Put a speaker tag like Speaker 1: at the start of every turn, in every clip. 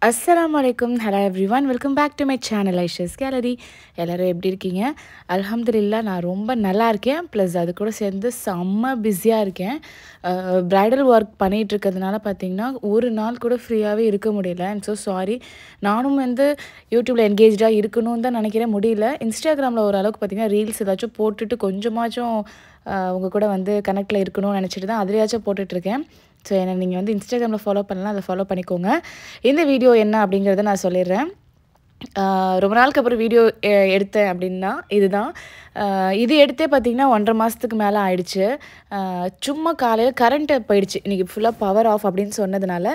Speaker 1: Assalamualaikum. Hello everyone. Welcome back to my channel Aisha's Gallery. எல்லாரும் எப்படி இருக்கீங்க? அல்ஹம்துலில்லாஹ் நான் ரொம்ப நல்லா இருக்கேன். ப்ளஸ் அது கூட சேர்ந்து செம்ம பிஸியாக இருக்கேன். பிரைடல் ஒர்க் பண்ணிகிட்டு இருக்கிறதுனால பார்த்தீங்கன்னா ஒரு நாள் கூட ஃப்ரீயாகவே இருக்க முடியல. I'm so sorry. நானும் யூடியூப்பில் என்கேஜாக இருக்கணும்னு தான் நினைக்கிறேன், முடியல. இன்ஸ்டாகிராமில் ஓரளவுக்கு பார்த்தீங்கன்னா ரீல்ஸ் ஏதாச்சும் போட்டுட்டு கொஞ்சமாச்சும் உங்கள் கூட கனெக்டில் இருக்கணும்னு நினச்சிட்டு தான் அதிலையாச்சும் போட்டுட்ருக்கேன். ஸோ என்னை நீங்கள் இன்ஸ்டாகிராமில் ஃபாலோ பண்ணலாம், அதை ஃபாலோ பண்ணிக்கோங்க. இந்த வீடியோ என்ன அப்படிங்கிறத நான் சொல்லிடுறேன். ரொம்ப நாளுக்கு அப்புறம் வீடியோ எடுத்தேன் அப்படின்னா இதுதான். இது எடுத்தே பார்த்திங்கன்னா 1.5 மாதத்துக்கு மேலே ஆயிடுச்சு. சும்மா காலையில் கரண்ட்டு போயிடுச்சு, இன்றைக்கி ஃபுல்லாக பவர் ஆஃப் அப்படின்னு சொன்னதுனால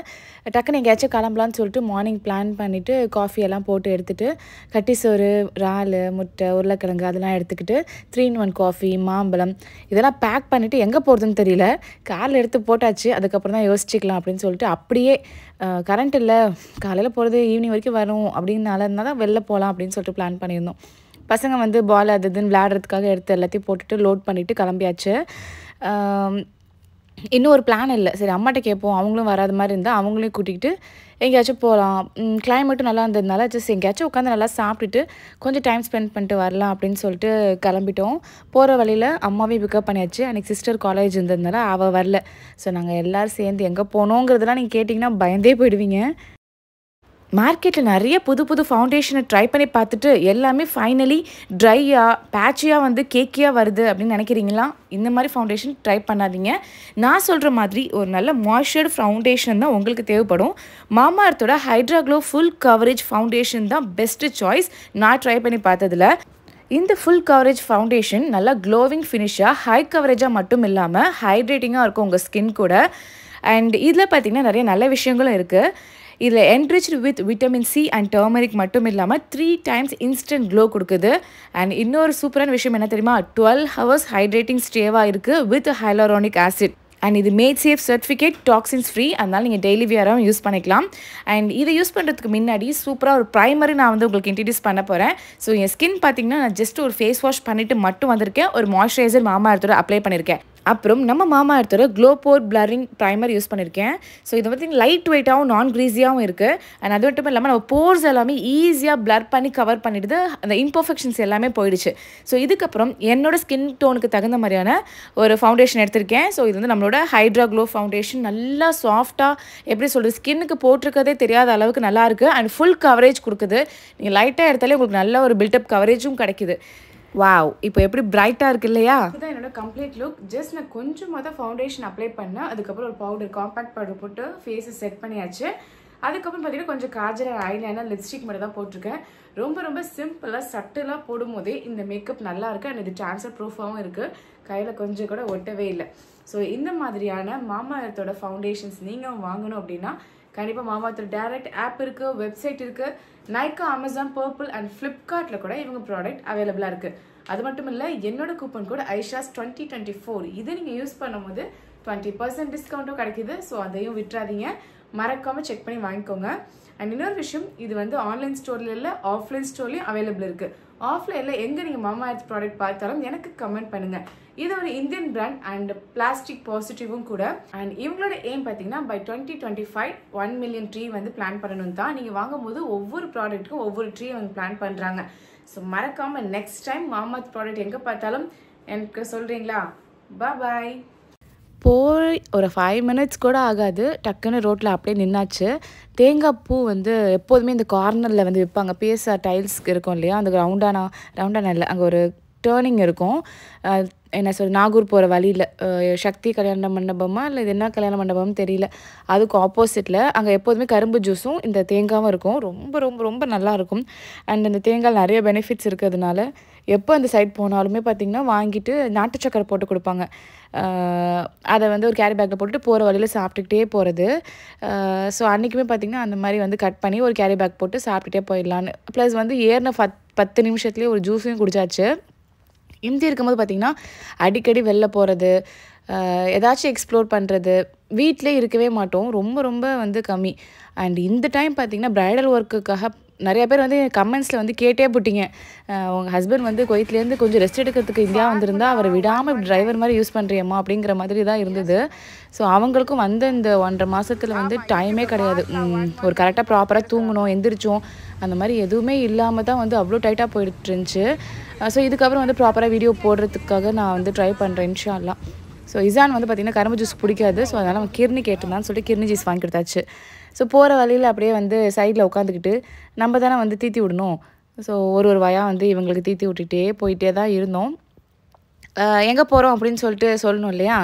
Speaker 1: டக்குன்னு எங்கேயாச்சும் கிளம்பலான்னு சொல்லிட்டு மார்னிங் பிளான் பண்ணிவிட்டு காஃபியெல்லாம் போட்டு எடுத்துகிட்டு கட்டி சோறு, இறால், முட்டை, உருளைக்கிழங்கு அதெல்லாம் எடுத்துக்கிட்டு 3-in-1 காஃபி, மாம்பழம் இதெல்லாம் பேக் பண்ணிவிட்டு எங்கே போகிறதுன்னு தெரியல, காரில் எடுத்து போட்டாச்சு. அதுக்கப்புறம் தான் யோசிச்சுக்கலாம் அப்படின்னு சொல்லிட்டு அப்படியே கரண்ட் இல்லை, காலையில் போகிறது ஈவினிங் வரைக்கும் வரும் அப்படின்னால இருந்தால் தான் வெளில போகலாம் அப்படின்னு சொல்லிட்டு பிளான் பண்ணியிருந்தோம். பசங்க பால் அது இதுன்னு விளையாடுறதுக்காக எடுத்து எல்லாத்தையும் போட்டுட்டு லோட் பண்ணிவிட்டு கிளம்பியாச்சு. இன்னும் ஒரு பிளான் இல்லை. சரி அம்மாட்ட கேட்போம், அவங்களும் வராத மாதிரி இருந்தால் அவங்களையும் கூட்டிகிட்டு எங்கேயாச்சும் போகலாம். கிளைமேட்டும் நல்லா இருந்ததுனால ஜஸ்ட் எங்கேயாச்சும் உட்காந்து நல்லா சாப்பிட்டுட்டு கொஞ்சம் டைம் ஸ்பெண்ட் பண்ணிட்டு வரலாம் அப்படின்னு சொல்லிட்டு கிளம்பிட்டோம். போகிற வழியில் அம்மாவையும் பிக்கப் பண்ணியாச்சு. அன்றைக்கி சிஸ்டர் காலேஜ் இருந்ததுனால அவள் வரல. ஸோ நாங்கள் எல்லோரும் சேர்ந்து எங்கே போனோங்கிறதுலாம் நீங்கள் கேட்டிங்கன்னா பயந்தே போயிடுவீங்க. மார்க்கெட்டில் நிறைய புது புது ஃபவுண்டேஷனை ட்ரை பண்ணி பார்த்துட்டு எல்லாமே ஃபைனலி ட்ரையாக பேட்சியாக கேக்கியாக வருது அப்படின்னு நினைக்கிறீங்களா? இந்த மாதிரி ஃபவுண்டேஷன் ட்ரை பண்ணாதீங்க. நான் சொல்கிற மாதிரி ஒரு நல்ல மாய்ஸ்சர்டு ஃபவுண்டேஷன் தான் உங்களுக்கு தேவைப்படும். மாமா எர்த்தோட hydra glow full coverage foundation தான் பெஸ்ட்டு சாய்ஸ் நான் ட்ரை பண்ணி பார்த்ததில். இந்த ஃபுல் கவரேஜ் ஃபவுண்டேஷன் நல்லா க்ளோவிங் ஃபினிஷாக ஹை கவரேஜாக மட்டும் இல்லாமல் ஹைட்ரேட்டிங்காக இருக்கும் உங்கள் ஸ்கின் கூட. அண்ட் இதில் பார்த்திங்கன்னா நிறைய நல்ல விஷயங்களும் இருக்குது. இதில் enriched with vitamin C and turmeric மட்டும் இல்லாமல் 3 times இன்ஸ்டன்ட் க்ளோ கொடுக்குது. அண்ட் இன்னொரு சூப்பரான விஷயம் என்ன தெரியுமா, 12 hours ஹைட்ரேட்டிங் ஸ்டேவாக இருக்குது வித் ஹைலோரானிக் ஆசிட். அண்ட் இது mat safe certificate, toxins free, அதனால் நீங்கள் டெய்லி வியராகவும் யூஸ் பண்ணிக்கலாம். அண்ட் இதை யூஸ் பண்ணுறதுக்கு முன்னாடி சூப்பராக ஒரு ப்ரைமரி நான் உங்களுக்கு இன்ட்ரடியூஸ் பண்ண போகிறேன். ஸோ என் ஸ்கின் பார்த்திங்கன்னா நான் ஜஸ்ட் ஒரு ஃபேஸ் வாஷ் பண்ணிவிட்டு மட்டும் வந்திருக்கேன். ஒரு மாய்ஸ்சரைசர் மாமா எர்த்தோட அப்ளை பண்ணியிருக்கேன். அப்புறம் நம்ம மாமா எர்த்தோட க்ளோ போர் பிளரிங் ப்ரைமர் யூஸ் பண்ணியிருக்கேன். ஸோ இது லைட் வெயிட்டாகவும் நான் க்ரீஸியாகவும் இருக்குது. அண்ட் அது மட்டும் இல்லாமல் நம்ம போர்ஸ் எல்லாமே ஈஸியாக பிளர் பண்ணி கவர் பண்ணிடுது. அந்த இம்பர்ஃபெக்ஷன்ஸ் எல்லாமே போயிடுச்சு. ஸோ இதுக்கப்புறம் என்னோட ஸ்கின் டோனுக்கு தகுந்த மாதிரியான ஒரு ஃபவுண்டேஷன் எடுத்திருக்கேன். ஸோ இது நம்மளோட ஹைட்ரா க்ளோ ஃபவுண்டேஷன். நல்லா சாஃப்டாக எப்படி சொல்கிறது, ஸ்கின்னுக்கு போட்டிருக்கதே தெரியாத அளவுக்கு நல்லாயிருக்கு. அண்ட் ஃபுல் கவரேஜ் கொடுக்குது. நீங்கள் லைட்டாக எடுத்தாலே உங்களுக்கு நல்ல ஒரு பில்டப் கவரேஜும் கிடைக்குது. வாவ், இப்போ எப்படி பிரைட்டாக இருக்குது இல்லையா? இதுதான் என்னோட கம்ப்ளீட் லுக். ஜஸ்ட் நான் கொஞ்சமாக தான் ஃபவுண்டேஷன் அப்ளை பண்ணேன். அதுக்கப்புறம் ஒரு பவுடர், காம்பேக்ட் பவுடர் போட்டு ஃபேஸை செட் பண்ணியாச்சு. அதுக்கப்புறம் பார்த்தீங்கன்னா கொஞ்சம் காஜல், ஐலைனர், லிப்ஸ்டிக் மட்டும் தான் போட்டிருக்கேன். ரொம்ப ரொம்ப சிம்பிளாக சட்டிலாக போடும் போதே இந்த மேக்கப் நல்லா இருக்குது. அண்ட் இது ட்ரான்ஸ்ஃபர் ப்ரூஃபாகவும் இருக்குது, கையில் கொஞ்சம் கூட ஒட்டவே இல்லை. ஸோ இந்த மாதிரியான மாமா எர்த்தோட ஃபவுண்டேஷன்ஸ் நீங்கள் வாங்கணும் அப்படின்னா கண்டிப்பாக மாமா எர்த்தோட டைரக்ட் ஆப் இருக்குது, வெப்சைட் இருக்குது, நைக்கா, அமேசான், பர்பிள் அண்ட் ஃப்ளிப்கார்ட்டில் கூட இவங்க ப்ராடக்ட் அவைலபிளாக இருக்குது. அது மட்டும் இல்லை, என்னோட கூப்பன் கோட் ஐஷாஸ் 2024 இதை நீங்கள் யூஸ் பண்ணும்போது 20% டிஸ்கவுண்ட்டும் கிடைக்கிது. ஸோ அதையும் விட்டுறாதீங்க, மறக்காமல் செக் பண்ணி வாங்கிக்கோங்க. அண்ட் இன்னொரு விஷயம், இது ஆன்லைன் ஸ்டோரில் இல்லை, ஆஃப்லைன் ஸ்டோர்லேயும் அவைலபிள் இருக்குது. ஆஃப்லைனில் எங்கே நீங்கள் மாமா எர்த் ப்ராடக்ட் பார்த்தாலும் எனக்கு கமெண்ட் பண்ணுங்கள். இது ஒரு இந்தியன் பிராண்ட் அண்ட் பிளாஸ்டிக் பாசிட்டிவும் கூட. அண்ட் இவங்களோட எய்ம் பார்த்தீங்கன்னா பை 2025 1 million ட்ரீ பிளான் பண்ணணும் தான். நீங்கள் வாங்கும்போது ஒவ்வொரு ப்ராடக்ட்டுக்கும் ஒவ்வொரு ட்ரீ பிளான் பண்ணுறாங்க. ஸோ மறக்காமல் நெக்ஸ்ட் டைம் மாமா எர்த் ப்ராடக்ட் எங்கே பார்த்தாலும் எனக்கு சொல்கிறீங்களா? பாய். போய் ஒரு 5 minutes கூட ஆகாது, டக்குன்னு ரோட்டில் அப்படியே நின்னாச்சு. தேங்காய் பூ எப்போதுமே இந்த கார்னரில் விற்பாங்க. பிஎஸ்ஆர் டைல்ஸ்க்கு இருக்கும் இல்லையா, அந்த ரவுண்டானா இல்லை, அங்கே ஒரு டேர்னிங் இருக்கும். என்ன சொல், நாகூர் போகிற வழியில் சக்தி கல்யாண மண்டபமா இல்லை இது என்ன கல்யாண மண்டபம்னு தெரியல, அதுக்கு ஆப்போசிட்டில் அங்கே எப்போதுமே கரும்பு ஜூஸும் இந்த தேங்காயும் இருக்கும். ரொம்ப ரொம்ப ரொம்ப நல்லாயிருக்கும். அண்ட் இந்த தேங்காய் நிறைய பெனிஃபிட்ஸ் இருக்கிறதுனால எப்போ அந்த சைட் போனாலுமே பார்த்திங்கன்னா வாங்கிட்டு நாட்டு சக்கரை போட்டு கொடுப்பாங்க. அதை ஒரு கேரி பேக்கில் போட்டுட்டு போகிற வழியில் சாப்பிட்டுக்கிட்டே போகிறது. ஸோ அன்றைக்குமே பார்த்திங்கன்னா அந்த மாதிரி கட் பண்ணி ஒரு கேரி பேக் போட்டு சாப்பிட்டுட்டே போயிடலான்னு. ப்ளஸ் ஏறின 10 நிமிஷத்துலேயே ஒரு ஜூஸையும் குடிச்சாச்சு. இந்தி இருக்கும்போது பார்த்திங்கன்னா அடிக்கடி வெளில போகிறது, ஏதாச்சும் எக்ஸ்ப்ளோர் பண்ணுறது, வீட்டிலே இருக்கவே மாட்டோம், ரொம்ப ரொம்ப கம்மி. அண்ட் இந்த டைம் பார்த்திங்கன்னா ப்ரைடல் ஒர்க்குக்காக நிறைய பேர் வந்து கமெண்ட்ஸில் வந்து கேட்டே போட்டிங்க, உங்கள் ஹஸ்பண்ட் வந்து குவைத்லேருந்து கொஞ்சம் ரெஸ்ட் எடுக்கிறதுக்கு இந்தியா வந்திருந்தா அவரை விடாமல் டிரைவர் மாதிரி யூஸ் பண்ணுறியம்மா அப்படிங்கிற மாதிரி தான் இருந்தது. ஸோ அவங்களுக்கும் வந்து இந்த 1.5 மாதத்தில் வந்து டைமே கிடையாது. ஒரு கரெக்டாக ப்ராப்பராக தூங்கணும், எந்திரிச்சோம், அந்த மாதிரி எதுவுமே இல்லாமல் தான் வந்து அவ்வளோ டைட்டாக போயிட்டு இருந்துச்சு. ஸோ இதுக்கப்புறம் வந்து ப்ராப்பராக வீடியோ போடுறதுக்காக நான் வந்து ட்ரை பண்ணுறேன் இன்ஷா அல்லாஹ். ஸோ இசான் வந்து பார்த்திங்கன்னா கரும்பு ஜூஸ் பிடிக்காது. ஸோ அதனால் அவன் கிர்னி கேட்டிருந்தான்னு சொல்லிட்டு கிர்னி ஜூஸ் வாங்கி கொடுத்தாச்சு. ஸோ போகிற வழியில் அப்படியே வந்து சைடில் உட்காந்துக்கிட்டு நம்ம தானே வந்து தீத்தி விடணும். ஸோ ஒரு வாயாக வந்து இவங்களுக்கு தீத்தி விட்டுட்டே போயிட்டே தான் இருந்தோம். எங்கே போகிறோம் அப்படின்னு சொல்லிட்டு சொல்லணும் இல்லையா.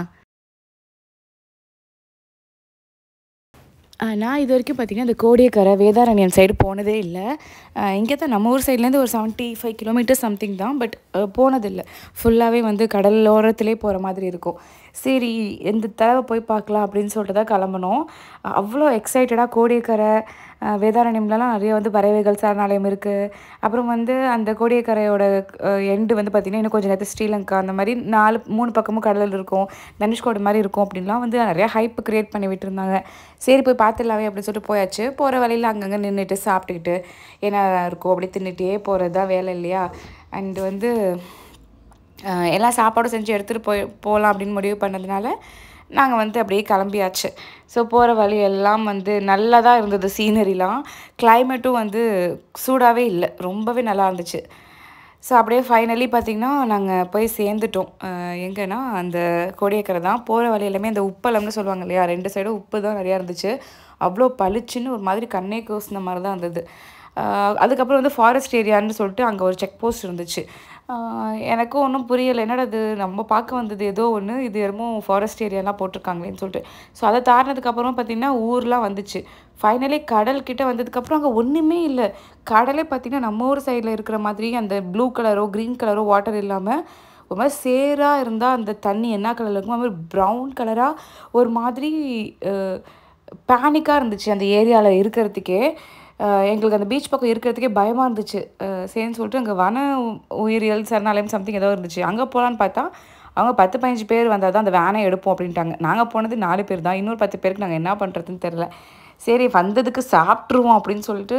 Speaker 1: நான் இது வரைக்கும் பார்த்திங்கன்னா இந்த கோடியக்கரை வேதாரண்யம் சைடு போனதே இல்லை. இங்கே தான் நம்ம ஊர் சைட்லேருந்து ஒரு 75 கிலோமீட்டர் சம்திங் தான். பட் போனதில்லை. ஃபுல்லாகவே வந்து கடலோரத்துலேயே போகிற மாதிரி இருக்கும். சரி எந்த தடவை போய் பார்க்கலாம் அப்படின்னு சொல்லிட்டு தான் கிளம்புனோம். அவ்வளோ எக்ஸைட்டடாக கோடியக்கரை வேதாரண்யம்லலாம் நிறைய வந்து பறவைகள் சரணாலயம் இருக்குது. அப்புறம் வந்து அந்த கோடியக்கரையோட எண்டு வந்து பார்த்திங்கன்னா இன்னும் கொஞ்சம் நேரத்தில் ஸ்ரீலங்கா அந்த மாதிரி 3 பக்கமும் கடல் இருக்கும், தனுஷ்கோடி மாதிரி இருக்கும் அப்படின்லாம் வந்து நிறையா ஹைப் க்ரியேட் பண்ணி விட்டுருந்தாங்க. சரி போய் பார்த்துடலாவே அப்படின்னு சொல்லிட்டு போயாச்சு. போகிற வழியில் அங்கங்கே நின்றுட்டு சாப்பிட்டுக்கிட்டு என்ன இருக்கும் அப்படி தின்னுட்டே போகிறது தான் வேலை இல்லையா. அண்டு வந்து எல்லா சாப்பாடும் செஞ்சு எடுத்துகிட்டு போகலாம் அப்படின்னு முடிவு பண்ணதுனால நாங்கள் வந்து அப்படியே கிளம்பியாச்சு. ஸோ போகிற வழி எல்லாம் வந்து நல்லா தான் இருந்தது. சீனரிலாம் கிளைமேட்டும் வந்து சூடாகவே இல்லை, ரொம்பவே நல்லா இருந்துச்சு. ஸோ அப்படியே ஃபைனலி பார்த்திங்கன்னா நாங்கள் போய் சேர்ந்துட்டோம். எங்கன்னா அந்த கோடியக்கரை தான். போகிற வழி எல்லாமே அந்த உப்பளம்னு சொல்லுவாங்க இல்லையா, 2 சைடும் உப்பு தான் நிறையா இருந்துச்சு. அவ்வளோ பளிச்சுன்னு ஒரு மாதிரி கண்ணே கூசின மாதிரி தான் இருந்தது. அதுக்கப்புறம் வந்து ஃபாரஸ்ட் ஏரியான்னு சொல்லிட்டு அங்கே ஒரு செக் போஸ்ட் இருந்துச்சு. எனக்கும் ஒன்றும் புரியலை, என்னடா அது நம்ம பார்க்க வந்தது ஏதோ ஒன்று, இது என்னமோ ஃபாரஸ்ட் ஏரியாலாம் போட்டிருக்காங்களேன்னு சொல்லிட்டு. ஸோ அதை தாண்டினதுக்கப்புறம் பார்த்திங்கன்னா ஊர்லாம் வந்துச்சு. ஃபைனலி கடல்கிட்ட வந்ததுக்கப்புறம் அங்கே ஒன்றுமே இல்லை. கடலே பார்த்திங்கன்னா நம்ம ஊர் சைடில் இருக்கிற மாதிரி அந்த ப்ளூ கலரோ க்ரீன் கலரோ வாட்டர் இல்லாமல் ஒரு மாதிரி சேராக இருந்தால் அந்த தண்ணி என்ன கலரில் இருக்கும், அது மாதிரி ப்ரௌன் கலராக ஒரு மாதிரி பேனிக்காக இருந்துச்சு அந்த ஏரியாவில் இருக்கிறதுக்கே. எங்களுக்கு அந்த பீச் பக்கம் இருக்கிறதுக்கே பயமாக இருந்துச்சு. சரின்னு சொல்லிட்டு அங்கே வன உயிரியல் சரணாலயம் சம்திங் ஏதோ இருந்துச்சு, அங்கே போகலான்னு பார்த்தா அவங்க 10-15 பேர் வந்தால் தான் அந்த வேனை எடுப்போம் அப்படின்ட்டாங்க. நாங்கள் போனது 4 பேர் தான். இன்னொரு 10 பேருக்கு நாங்கள் என்ன பண்ணுறதுன்னு தெரில. சரி வந்ததுக்கு சாப்பிட்ருவோம் அப்படின்னு சொல்லிட்டு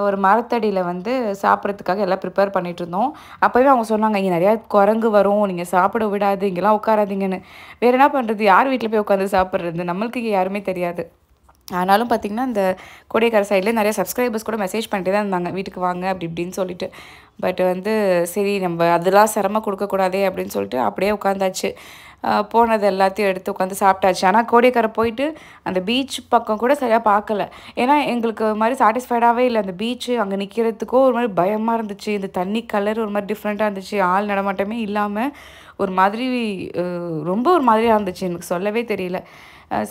Speaker 1: ஒரு மரத்தடியில் வந்து சாப்பிட்றதுக்காக எல்லாம் ப்ரிப்பேர் பண்ணிகிட்டு இருந்தோம். அப்போவே அவங்க சொன்னாங்க, இங்கே நிறையா குரங்கு வரும், நீங்கள் சாப்பிட விடாது, இங்கெல்லாம் உட்காராதீங்கன்னு. வேறு என்ன பண்ணுறது, யார் வீட்டில் போய் உட்காந்து சாப்பிட்றது, நம்மளுக்கு இங்கே யாருமே தெரியாது. ஆனாலும் பார்த்திங்கன்னா இந்த கோடியக்கரை சைடில் நிறைய சப்ஸ்கிரைபர்ஸ் கூட மெசேஜ் பண்ணிட்டே தான் இருந்தாங்க, வீட்டுக்கு வாங்க அப்படி இப்படின்னு சொல்லிட்டு. பட் வந்து சரி நம்ம அதெல்லாம் சிரமம் கொடுக்கக்கூடாதே அப்படின்னு சொல்லிட்டு அப்படியே உட்காந்தாச்சு. போனது எல்லாத்தையும் எடுத்து உட்காந்து சாப்பிட்டாச்சு. ஆனால் கோடியக்கரை போயிட்டு அந்த பீச் பக்கம் கூட சரியாக பார்க்கல. ஏன்னா எங்களுக்கு ஒரு மாதிரி சாட்டிஸ்ஃபைடாகவே இல்லை. அந்த பீச்சு அங்கே நிற்கிறதுக்கோ ஒரு மாதிரி பயமாக இருந்துச்சு. இந்த தண்ணி கலர் ஒரு மாதிரி டிஃப்ரெண்ட்டாக இருந்துச்சு. ஆள் நடமாட்டமே இல்லாமல் ஒரு மாதிரி ரொம்ப ஒரு மாதிரியாக இருந்துச்சு, எனக்கு சொல்லவே தெரியல.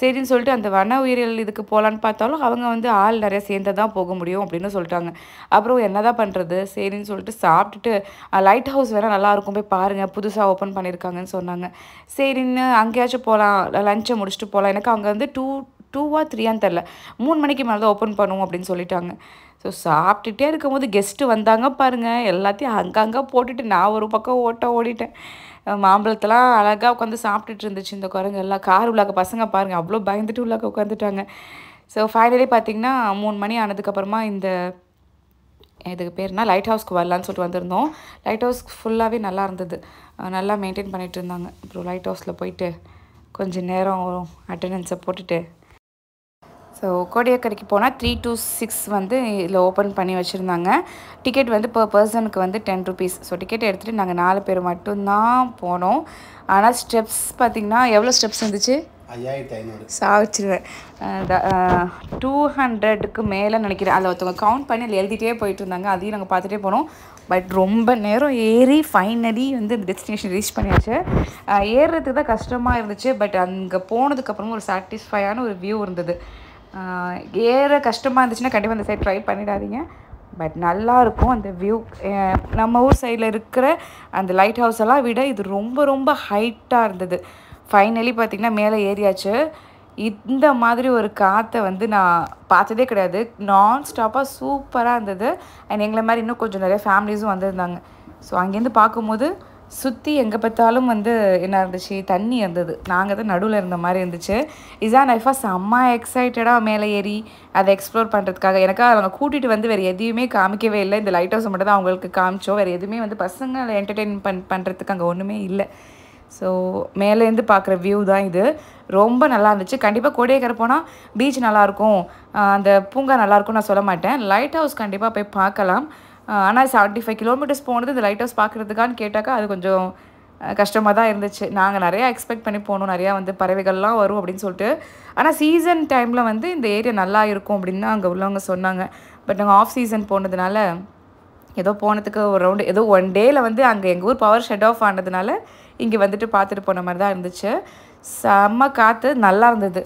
Speaker 1: சரின்னு சொல்லிட்டு அந்த வன உயிரியல் இதுக்கு போகலான்னு பார்த்தாலும் அவங்க வந்து ஆள் நிறையா சேர்ந்து தான் போக முடியும் அப்படின்னு சொல்லிட்டாங்க. அப்புறம் என்ன தான் பண்ணுறது, சரின்னு சொல்லிட்டு சாப்பிட்டுட்டு லைட் ஹவுஸ் வேறு நல்லாயிருக்கும், போய் பாருங்கள், புதுசாக ஓப்பன் பண்ணியிருக்காங்கன்னு சொன்னாங்க. சரின்னு அங்கேயாச்சும் போகலாம், லஞ்சை முடிச்சுட்டு போகலாம். எனக்கு அங்கே வந்து 2 3 தெரில, 3 மணிக்கு மேலே தான் ஓப்பன் பண்ணுவோம் அப்படின்னு சொல்லிட்டாங்க. ஸோ சாப்பிட்டுட்டே இருக்கும்போது கெஸ்ட்டு வந்தாங்க பாருங்கள், எல்லாத்தையும் அங்கங்கே போட்டுட்டு நான் ஒரு பக்கம் ஓடிட்டேன். மாம்பழத்தெல்லாம் அழகாக உட்காந்து சாப்பிட்டுட்டு இருந்துச்சு இந்த குரங்கு எல்லாம். கார் உள்ளாக்க பசங்க பாருங்கள் அவ்வளோ பயந்துட்டு உள்ளாக்க உட்காந்துட்டாங்க. ஸோ ஃபைனலி பார்த்திங்கன்னா 3 மணி ஆனதுக்கப்புறமா இந்த இதுக்கு பேர்னா லைட் ஹவுஸ்க்கு வரலான்னு சொல்லிட்டு வந்திருந்தோம். லைட் ஹவுஸ் ஃபுல்லாகவே நல்லா இருந்தது, நல்லா மெயின்டைன் பண்ணிகிட்டு இருந்தாங்க. அப்புறம் லைட் ஹவுஸில் போயிட்டு கொஞ்சம் நேரம் அட்டண்டன்ஸை போட்டுட்டு ஸோ கோடியக்கரைக்கு போனால் 3 to 6 வந்து இதில் ஓப்பன் பண்ணி வச்சுருந்தாங்க. டிக்கெட் வந்து per பர்சனுக்கு வந்து 10 rupees. ஸோ டிக்கெட் எடுத்துகிட்டு நாங்கள் 4 பேர் மட்டும்தான் போனோம். ஆனால் ஸ்டெப்ஸ் பார்த்திங்கன்னா எவ்வளோ ஸ்டெப்ஸ் இருந்துச்சு,
Speaker 2: 5500
Speaker 1: சாவிச்சிருவேன். 200க்கு மேலே நினைக்கிறேன். அதில் ஒருத்தவங்க கவுண்ட் பண்ணி அதில் எழுதிட்டே போயிட்டு இருந்தாங்க, அதையும் நாங்கள் பார்த்துட்டே போனோம். பட் ரொம்ப நேரம் ஏறி ஃபைனலி வந்து டெஸ்டினேஷன் ரீச் பண்ணியாச்சு. ஏறுறதுக்கு தான் கஷ்டமாக இருந்துச்சு, பட் அங்கே போனதுக்கப்புறமா ஒரு சாட்டிஸ்ஃபையான ஒரு வியூ இருந்தது. ஏற கஷ்டமாக இருந்துச்சுன்னா கண்டிப்பாக அந்த சைட் ட்ரை பண்ணிடாதீங்க. பட் நல்லாயிருக்கும் அந்த வியூ. நம்ம ஊர் சைடில் இருக்கிற அந்த லைட் ஹவுஸ் எல்லாம் விட இது ரொம்ப ரொம்ப ஹைட்டாக இருந்தது. ஃபைனலி பார்த்திங்கன்னா மேலே ஏறியாச்சு. இந்த மாதிரி ஒரு காற்றை வந்து நான் பார்த்ததே கிடையாது. நான் ஸ்டாப்பாக சூப்பராக இருந்தது. அண்ட் எங்களை மாதிரி இன்னும் கொஞ்சம் நிறைய ஃபேமிலிஸும் வந்திருந்தாங்க. ஸோ அங்கேருந்து பார்க்கும்போது சுற்றி எங்கே பார்த்தாலும் வந்து என்ன இருந்துச்சு, தண்ணி இருந்தது. நாங்கள் தான் நடுவில் இருந்த மாதிரி இருந்துச்சு. இசான் நைஃபா செம்ம எக்ஸைட்டடாக மேலே ஏறி அதை எக்ஸ்ப்ளோர் பண்ணுறதுக்காக. எனக்கு அவங்க கூட்டிகிட்டு வந்து வேறு எதையுமே காமிக்கவே இல்லை. இந்த லைட் ஹவுஸை மட்டும் தான் அவங்களுக்கு காமிச்சோம். வேறு எதுவுமே வந்து பசங்களை என்டர்டெயின் பண்ணுறதுக்கு அங்கே ஒன்றுமே இல்லை. ஸோ மேலேருந்து பார்க்குற வியூ தான் இது. ரொம்ப நல்லா இருந்துச்சு. கண்டிப்பாக கோடியக்கரை போனால் பீச் நல்லாயிருக்கும், அந்த பூங்கா நல்லாயிருக்கும் நான் சொல்ல மாட்டேன். லைட் ஹவுஸ் கண்டிப்பாக போய் பார்க்கலாம். ஆனால் 75 கிலோமீட்டர்ஸ் போனது இந்த லைட் ஹவுஸ் பார்க்குறதுக்கான்னு கேட்டாக்கா அது கொஞ்சம் கஷ்டமாக தான் இருந்துச்சு. நாங்கள் நிறையா எக்ஸ்பெக்ட் பண்ணி போனோம், நிறையா வந்து பறவைகள்லாம் வரும் அப்படின்னு சொல்லிட்டு. ஆனால் சீசன் டைமில் வந்து இந்த ஏரியா நல்லா இருக்கும் அப்படின்னு தான் அங்கே உள்ளவங்க சொன்னாங்க. பட் நாங்கள் ஆஃப் சீசன் போனதுனால ஏதோ போனதுக்கு ஒரு ரவுண்டு ஏதோ 1 டேயில் வந்து அங்கே எங்கள் ஊர் பவர் ஷட் ஆஃப் ஆனதுனால இங்கே வந்துட்டு பார்த்துட்டு போன மாதிரி தான் இருந்துச்சு. செம்ம காற்று, நல்லா இருந்தது.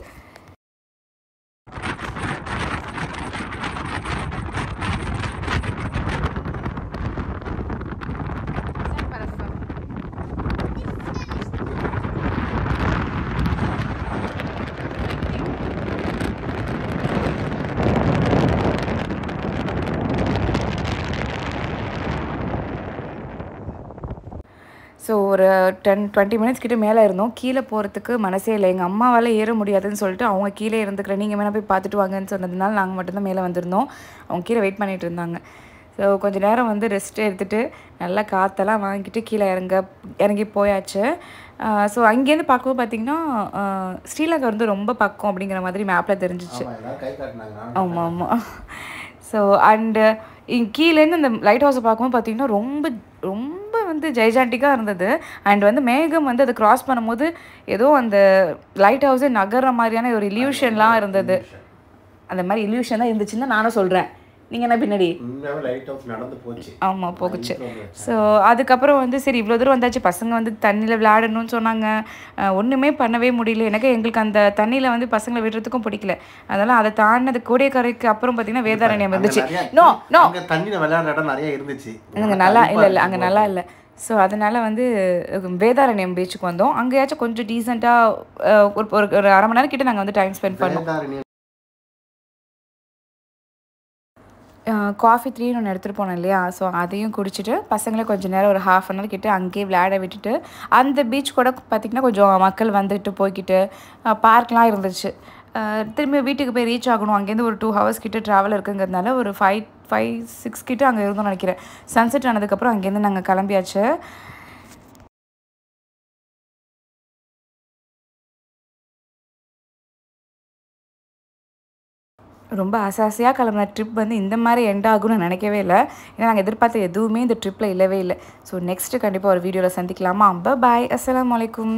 Speaker 1: ஸோ ஒரு 10-20 மினிட்ஸ் கிட்ட மேலே இருந்தோம். கீழே போகிறதுக்கு மனசே இல்லை. எங்கள் அம்மாவால் ஏற முடியாதுன்னு சொல்லிட்டு அவங்க கீழே இருந்துக்கிறேன், நீங்கள் வேணால் போய் பார்த்துட்டு வாங்கன்னு சொன்னதுனால நாங்கள் மட்டும்தான் மேலே வந்திருந்தோம். அவங்க கீழே வெயிட் பண்ணிகிட்டு இருந்தாங்க. ஸோ கொஞ்சம் நேரம் வந்து ரெஸ்ட் எடுத்துகிட்டு நல்லா காற்றெல்லாம் வாங்கிட்டு கீழே இறங்கி போயாச்சு. ஸோ அங்கேருந்து பார்க்கும்போது பார்த்திங்கன்னா ஸ்ரீலங்கா வந்து ரொம்ப பக்கம் அப்படிங்கிற மாதிரி மேப்பில் தெரிஞ்சிச்சு. ஆமாம் ஆமாம். ஸோ அண்டு கீழேருந்து அந்த லைட் ஹவுஸை பார்க்கும்போது பார்த்திங்கன்னா ரொம்ப ரொம்ப வந்து ஜெய்ஜாண்டிக்காக இருந்தது. அண்ட் வந்து மேகம் வந்து அதை க்ராஸ் பண்ணும்போது ஏதோ அந்த லைட் ஹவுஸே நகர்ற மாதிரியான ஒரு இல்யூஷன்லாம் இருந்தது. அந்த மாதிரி இல்யூஷன் தான் இருந்துச்சுன்னு தான் நானும் சொல்கிறேன். நீங்கள் என்ன பின்னாடி ஆமாம் போகுச்சு. ஸோ அதுக்கப்புறம் வந்து சரி இவ்வளோ தூரம் வந்தாச்சு, பசங்க வந்து தண்ணியில் விளையாடணும்னு சொன்னாங்க. ஒன்றுமே பண்ணவே முடியல. எங்களுக்கு அந்த தண்ணியில் வந்து பசங்களை விடுறதுக்கும் பிடிக்கல. அதனால் அதை தாண்டினது கோடியக்கரைக்கு அப்புறம் பார்த்தீங்கன்னா வேதாரண்யம் இருந்துச்சு. நோ நோ
Speaker 2: தண்ணியில் விளையாடுற இடம் நிறைய இருந்துச்சு.
Speaker 1: அங்கே நல்லா இல்லை அங்கே நல்லா இல்லை. ஸோ அதனால் வந்து வேதாரண்யம் பீச்சுக்கு வந்தோம். அங்கேயாச்சும் கொஞ்சம் டீசெண்டாக ஒரு 1/2 மணி நேரம் கிட்ட நாங்கள் வந்து டைம் ஸ்பெண்ட் பண்ணோம். காஃபி 3 ஒன்று எடுத்துகிட்டு போனோம் இல்லையா, ஸோ அதையும் குடிச்சிட்டு பசங்களை கொஞ்சம் நேரம் ஒரு 1/2 அன் ஹவர் கிட்டே அங்கேயே விளையாட விட்டுட்டு அந்த பீச் கூட பார்த்திங்கன்னா கொஞ்சம் மக்கள் வந்துட்டு போய்கிட்டு பார்க்லாம் இருந்துச்சு. திரும்பி வீட்டுக்கு போய் ரீச் ஆகணும். அங்கேருந்து ஒரு 2 ஹவர்ஸ் கிட்ட ட்ராவல் இருக்குங்கிறதுனால ஒரு 5-6 கிட்ட அங்கே இருந்தோம்னு நினைக்கிறேன். சன்செட் ஆனதுக்கப்புறம் அங்கேருந்து நாங்கள் கிளம்பியாச்சு. ரொம்ப ஆசையாக கிளம்புன ட்ரிப் வந்து இந்த மாதிரி எண்ட் ஆகும்னு நினைக்கவே இல்லை. ஏன்னா நாங்கள் எதிர்பார்த்த எதுவுமே இந்த ட்ரிப்பில் இல்லவே இல்லை. ஸோ நெக்ஸ்ட்டு கண்டிப்பாக ஒரு வீடியோவில் சந்திக்கலாமா? பாய், அஸ்ஸலாமு அலைக்கும்.